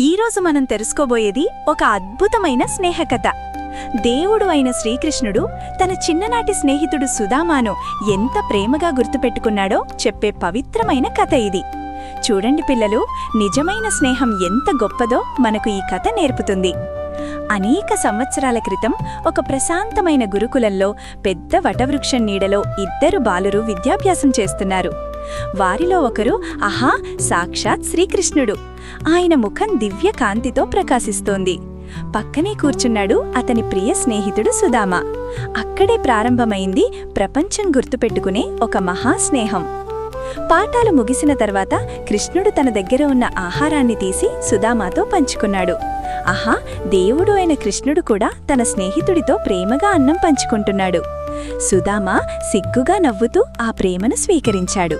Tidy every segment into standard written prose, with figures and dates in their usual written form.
ఈరోజు మనం తెలుసుకోబోయేది ఒక అద్భుతమైన స్నేహకథ. దేవుడు అయిన శ్రీకృష్ణుడు తన చిన్ననాటి స్నేహితుడు సుదామాను ఎంత ప్రేమగా గుర్తుపెట్టుకున్నాడో చెప్పే పవిత్రమైన కథ ఇది. చూడండి పిల్లలు, నిజమైన స్నేహం ఎంత గొప్పదో మనకు ఈ కథ నేర్పుతుంది. అనేక సంవత్సరాల క్రితం ఒక ప్రశాంతమైన గురుకులంలో పెద్ద వటవృక్షం నీడలో ఇద్దరు బాలురు విద్యాభ్యాసం చేస్తున్నారు. వారిలో ఒకరు సాక్షాత్ శ్రీకృష్ణుడు. ఆయన ముఖం దివ్య కాంతితో ప్రకాశిస్తోంది. పక్కనే కూర్చున్నాడు అతని ప్రియ స్నేహితుడు సుదామ. అక్కడే ప్రారంభమైంది ప్రపంచం గుర్తుపెట్టుకునే ఒక మహాస్నేహం. పాఠాలు ముగిసిన తర్వాత కృష్ణుడు తన దగ్గర ఉన్న ఆహారాన్ని తీసి సుదామాతో పంచుకున్నాడు. దేవుడు అయిన కృష్ణుడు కూడా తన స్నేహితుడితో ప్రేమగా అన్నం పంచుకుంటున్నాడు. సుదామ సిగ్గుగా నవ్వుతూ ఆ ప్రేమను స్వీకరించాడు.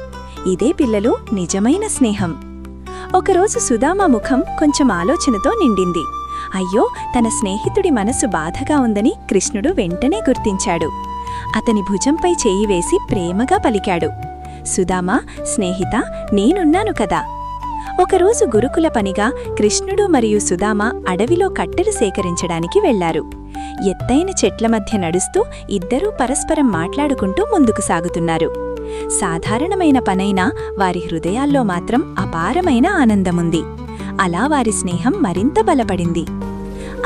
ఇదే పిల్లలు నిజమైన స్నేహం. ఒకరోజు సుదామ ముఖం కొంచెం ఆలోచనతో నిండింది. అయ్యో, తన స్నేహితుడి మనసు బాధగా ఉందని కృష్ణుడు వెంటనే గుర్తించాడు. అతని భుజంపై చేయి వేసి ప్రేమగా పలికాడు. సుదామా, స్నేహితా, నేనున్నాను కదా. ఒకరోజు గురుకుల పనిగా కృష్ణుడు మరియు సుదామ అడవిలో కట్టెలు సేకరించడానికి వెళ్లారు. ఎత్తైన చెట్ల మధ్య నడుస్తూ ఇద్దరూ పరస్పరం మాట్లాడుకుంటూ ముందుకు సాగుతున్నారు. సాధారణమైన పనైనా వారి హృదయాల్లో మాత్రం అపారమైన ఆనందముంది. అలా వారి స్నేహం మరింత బలపడింది.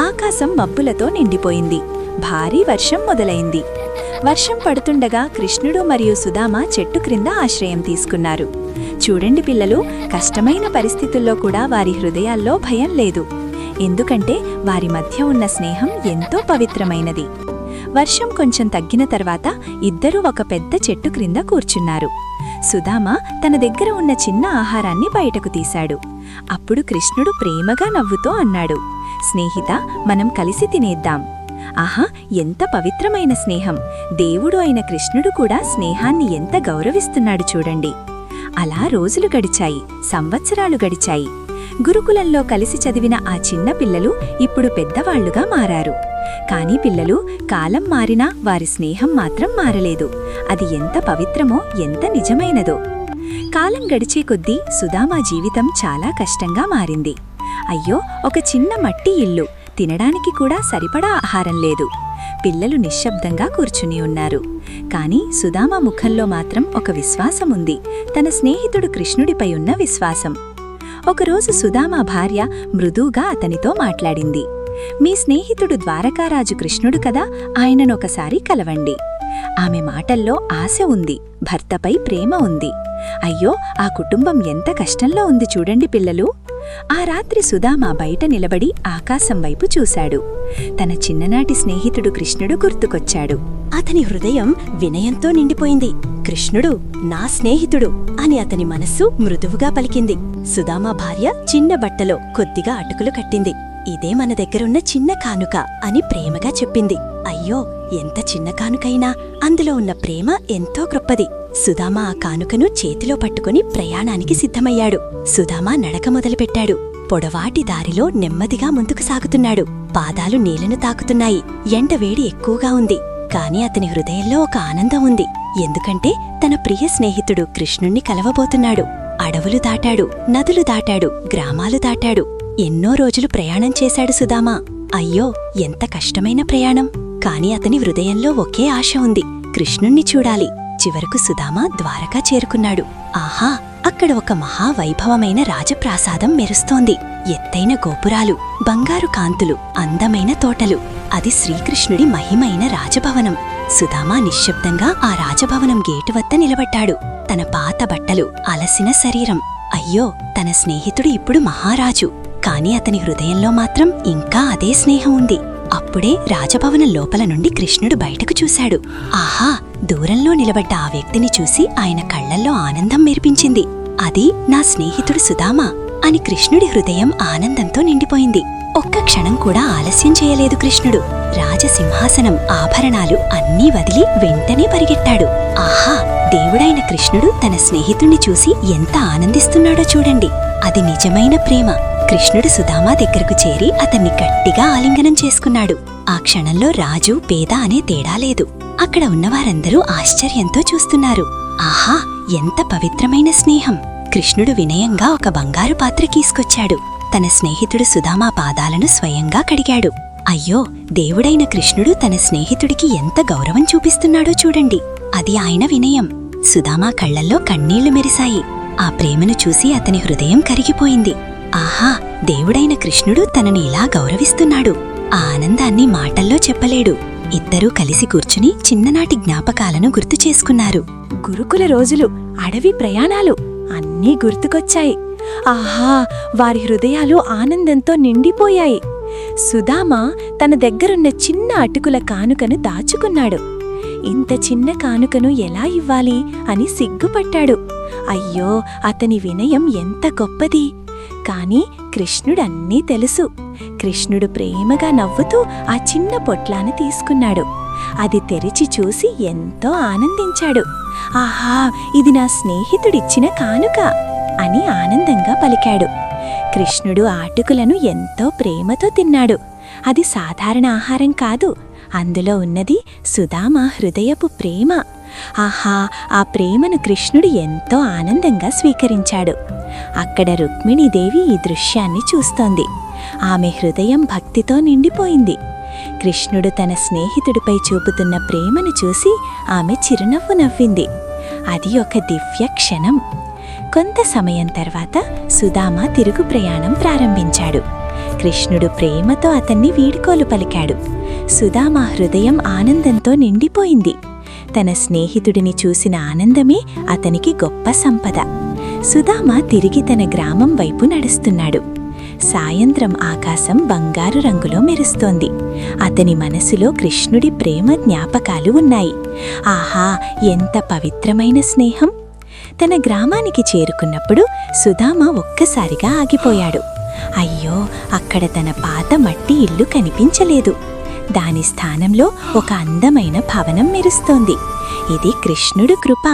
ఆకాశం మబ్బులతో నిండిపోయింది. భారీ వర్షం మొదలైంది. వర్షం పడుతుండగా కృష్ణుడు మరియు సుదామ చెట్టు క్రింద ఆశ్రయం తీసుకున్నారు. చూడండి పిల్లలు, కష్టమైన పరిస్థితుల్లో కూడా వారి హృదయాల్లో భయం లేదు. ఎందుకంటే వారి మధ్య ఉన్న స్నేహం ఎంతో పవిత్రమైనది. వర్షం కొంచెం తగ్గిన తర్వాత ఇద్దరూ ఒక పెద్ద చెట్టు క్రింద కూర్చున్నారు. సుదామ తన దగ్గర ఉన్న చిన్న ఆహారాన్ని బయటకు తీశాడు. అప్పుడు కృష్ణుడు ప్రేమగా నవ్వుతో అన్నాడు, స్నేహితా, మనం కలిసి తినేద్దాం. ఎంత పవిత్రమైన స్నేహం! దేవుడు అయిన కృష్ణుడు కూడా స్నేహాన్ని ఎంత గౌరవిస్తున్నాడు చూడండి. అలా రోజులు గడిచాయి, సంవత్సరాలు గడిచాయి. గురుకులంలో కలిసి చదివిన ఆ చిన్న పిల్లలు ఇప్పుడు పెద్దవాళ్లుగా మారారు. కానీ పిల్లలు, కాలం మారినా వారి స్నేహం మాత్రం మారలేదు. అది ఎంత పవిత్రమో, ఎంత నిజమైనదో. కాలం గడిచే కొద్దీ సుదామా జీవితం చాలా కష్టంగా మారింది. అయ్యో, ఒక చిన్న మట్టి ఇల్లు, తినడానికి కూడా సరిపడా ఆహారం లేదు. పిల్లలు నిశ్శబ్దంగా కూర్చుని ఉన్నారు. కాని సుదామ ముఖంలో మాత్రం ఒక విశ్వాసముంది, తన స్నేహితుడు కృష్ణుడిపై ఉన్న విశ్వాసం. ఒకరోజు సుదామ భార్య మృదువుగా అతనితో మాట్లాడింది. మీ స్నేహితుడు ద్వారకారాజు కృష్ణుడు కదా, ఆయననొకసారి కలవండి. ఆమె మాటల్లో ఆశ ఉంది, భర్తపై ప్రేమ ఉంది. అయ్యో, ఆ కుటుంబం ఎంత కష్టంలో ఉంది చూడండి పిల్లలు. ఆ రాత్రి సుదామ బయట నిలబడి ఆకాశం వైపు చూశాడు. తన చిన్ననాటి స్నేహితుడు కృష్ణుడు గుర్తుకొచ్చాడు. అతని హృదయం వినయంతో నిండిపోయింది. కృష్ణుడు నా స్నేహితుడు అని అతని మనస్సు మృదువుగా పలికింది. సుదామ భార్య చిన్న బట్టలో కొద్దిగా అటుకులు కట్టింది. ఇదే మన దగ్గరున్న చిన్న కానుక అని ప్రేమగా చెప్పింది. అయ్యో, ఎంత చిన్న కానుకైనా అందులో ఉన్న ప్రేమ ఎంతో గొప్పది. సుదామ ఆ కానుకను చేతిలో పట్టుకుని ప్రయాణానికి సిద్ధమయ్యాడు. సుదామ నడక మొదలుపెట్టాడు. పొడవాటి దారిలో నెమ్మదిగా ముందుకు సాగుతున్నాడు. పాదాలు నీళ్లను తాకుతున్నాయి. ఎండవేడి ఎక్కువగా ఉంది. కాని అతని హృదయంలో ఒక ఆనందం ఉంది. ఎందుకంటే తన ప్రియ స్నేహితుడు కృష్ణుణ్ణి కలవబోతున్నాడు. అడవులు దాటాడు, నదులు దాటాడు, గ్రామాలు దాటాడు. ఎన్నో రోజులు ప్రయాణం చేశాడు సుదామ. అయ్యో, ఎంత కష్టమైన ప్రయాణం! కాని అతని హృదయంలో ఒకే ఆశ ఉంది, కృష్ణుణ్ణి చూడాలి. చివరకు సుదామ ద్వారకా చేరుకున్నాడు. అక్కడ ఒక మహావైభవమైన రాజప్రాసాదం మెరుస్తోంది. ఎత్తైన గోపురాలు, బంగారు కాంతులు, అందమైన తోటలు. అది శ్రీకృష్ణుడి మహిమైన రాజభవనం. సుదామ నిశ్శబ్దంగా ఆ రాజభవనం గేటు వద్ద నిలబడ్డాడు. తన పాత బట్టలు, అలసిన శరీరం. అయ్యో, తన స్నేహితుడు ఇప్పుడు మహారాజు. కాని అతని హృదయంలో మాత్రం ఇంకా అదే స్నేహం ఉంది. అప్పుడే రాజభవనం లోపల నుండి కృష్ణుడు బయటకు చూశాడు. దూరంలో నిలబడ్డ ఆ వ్యక్తిని చూసి ఆయన కళ్లల్లో ఆనందం మెరిపించింది. అది నా స్నేహితుడు సుదామ అని కృష్ణుడి హృదయం ఆనందంతో నిండిపోయింది. ఒక్క క్షణం కూడా ఆలస్యం చేయలేదు కృష్ణుడు. రాజసింహాసనం, ఆభరణాలు అన్నీ వదిలి వెంటనే పరిగెట్టాడు. దేవుడైన కృష్ణుడు తన స్నేహితుణ్ణి చూసి ఎంత ఆనందిస్తున్నాడో చూడండి. అది నిజమైన ప్రేమ. కృష్ణుడు సుదామ దగ్గరకు చేరి అతన్ని గట్టిగా ఆలింగనం చేసుకున్నాడు. ఆ క్షణంలో రాజు, పేద అనే తేడా లేదు. అక్కడ ఉన్నవారందరూ ఆశ్చర్యంతో చూస్తున్నారు. ఎంత పవిత్రమైన స్నేహం! కృష్ణుడు వినయంగా ఒక బంగారు పాత్ర తీసుకొచ్చాడు. తన స్నేహితుడు సుదామా పాదాలను స్వయంగా కడిగాడు. అయ్యో, దేవుడైన కృష్ణుడు తన స్నేహితుడికి ఎంత గౌరవం చూపిస్తున్నాడో చూడండి. అది ఆయన వినయం. సుదామా కళ్లల్లో కన్నీళ్లు మెరిశాయి. ఆ ప్రేమను చూసి అతని హృదయం కరిగిపోయింది. ఆహా, దేవుడైన కృష్ణుడు తనని ఇలా గౌరవిస్తున్నాడు. ఆ ఆనందాన్ని మాటల్లో చెప్పలేడు. ఇద్దరూ కలిసి కూర్చుని చిన్ననాటి జ్ఞాపకాలను గుర్తు చేసుకున్నారు. గురుకుల రోజులు, అడవి ప్రయాణాలు అన్నీ గుర్తుకొచ్చాయి. ఆహా, వారి హృదయాలు ఆనందంతో నిండిపోయాయి. సుదామా తన దగ్గరున్న చిన్న అటుకుల కానుకను దాచుకున్నాడు. ఇంత చిన్న కానుకను ఎలా ఇవ్వాలి అని సిగ్గుపట్టాడు. అయ్యో, అతని వినయం ఎంత గొప్పది! కాని కృష్ణుడన్నీ తెలుసు. కృష్ణుడు ప్రేమగా నవ్వుతూ ఆ చిన్న పొట్లాను తీసుకున్నాడు. అది తెరిచి చూసి ఎంతో ఆనందించాడు. ఆహా, ఇది నా స్నేహితుడిచ్చిన కానుక అని ఆనందంగా పలికాడు. కృష్ణుడు ఆటుకులను ఎంతో ప్రేమతో తిన్నాడు. అది సాధారణ ఆహారం కాదు. అందులో ఉన్నది సుదామా హృదయపు ప్రేమ. ఆహా, ఆ ప్రేమను కృష్ణుడు ఎంతో ఆనందంగా స్వీకరించాడు. అక్కడ రుక్మిణీదేవి ఈ దృశ్యాన్ని చూస్తోంది. ఆమె హృదయం భక్తితో నిండిపోయింది. కృష్ణుడు తన స్నేహితుడిపై చూపుతున్న ప్రేమను చూసి ఆమె చిరునవ్వు నవ్వింది. అది ఒక దివ్య క్షణం. కొంత సమయం తర్వాత సుదామా తిరుగు ప్రయాణం ప్రారంభించాడు. కృష్ణుడు ప్రేమతో అతన్ని వీడ్కోలు పలికాడు. సుదామా హృదయం ఆనందంతో నిండిపోయింది. తన స్నేహితుడిని చూసిన ఆనందమే అతనికి గొప్ప సంపద. సుదామా తిరిగి తన గ్రామం వైపు నడుస్తున్నాడు. సాయంత్రం ఆకాశం బంగారు రంగులో మెరుస్తోంది. అతని మనసులో కృష్ణుడి ప్రేమ జ్ఞాపకాలు ఉన్నాయి. ఆహా, ఎంత పవిత్రమైన స్నేహం! తన గ్రామానికి చేరుకున్నప్పుడు సుదామా ఒక్కసారిగా ఆగిపోయాడు. అయ్యో, అక్కడ తన పాత మట్టి ఇల్లు కనిపించలేదు. దాని స్థానంలో ఒక అందమైన భవనం మెరుస్తోంది. ఇది కృష్ణుడు కృప.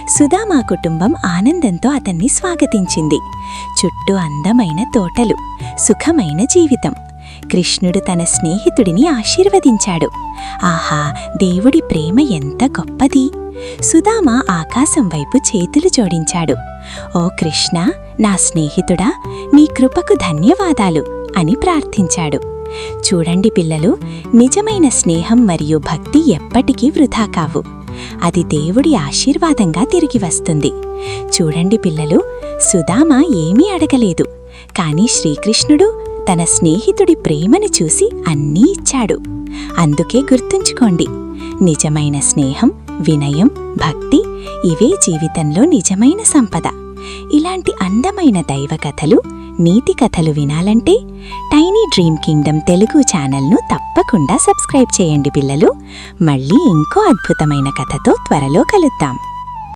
సుదామా కుటుంబం ఆనందంతో అతన్ని స్వాగతించింది. చుట్టూ అందమైన తోటలు, సుఖమైన జీవితం. కృష్ణుడు తన స్నేహితుడిని ఆశీర్వదించాడు. ఆహా, దేవుడి ప్రేమ ఎంత గొప్పది! సుదామా ఆకాశం వైపు చేతులు జోడించాడు. ఓ కృష్ణ, నా స్నేహితుడా, నీ కృపకు ధన్యవాదాలు అని ప్రార్థించాడు. చూడండి పిల్లలు, నిజమైన స్నేహం మరియు భక్తి ఎప్పటికీ వృధా కావు. అది దేవుడి ఆశీర్వాదంగా తిరిగి వస్తుంది. చూడండి పిల్లలు, సుదామా ఏమీ అడగలేదు. కాని శ్రీకృష్ణుడు తన స్నేహితుడి ప్రేమను చూసి అన్నీ ఇచ్చాడు. అందుకే గుర్తుంచుకోండి, నిజమైన స్నేహం, వినయం, భక్తి ఇవే జీవితంలో నిజమైన సంపద. ఇలాంటి అందమైన దైవ కథలు, నీతి కథలు వినాలంటే టైనీ డ్రీమ్ కింగ్డమ్ తెలుగు ఛానల్ను తప్పకుండా సబ్స్క్రైబ్ చేయండి పిల్లలు. మళ్ళీ ఇంకో అద్భుతమైన కథతో త్వరలో కలుద్దాం.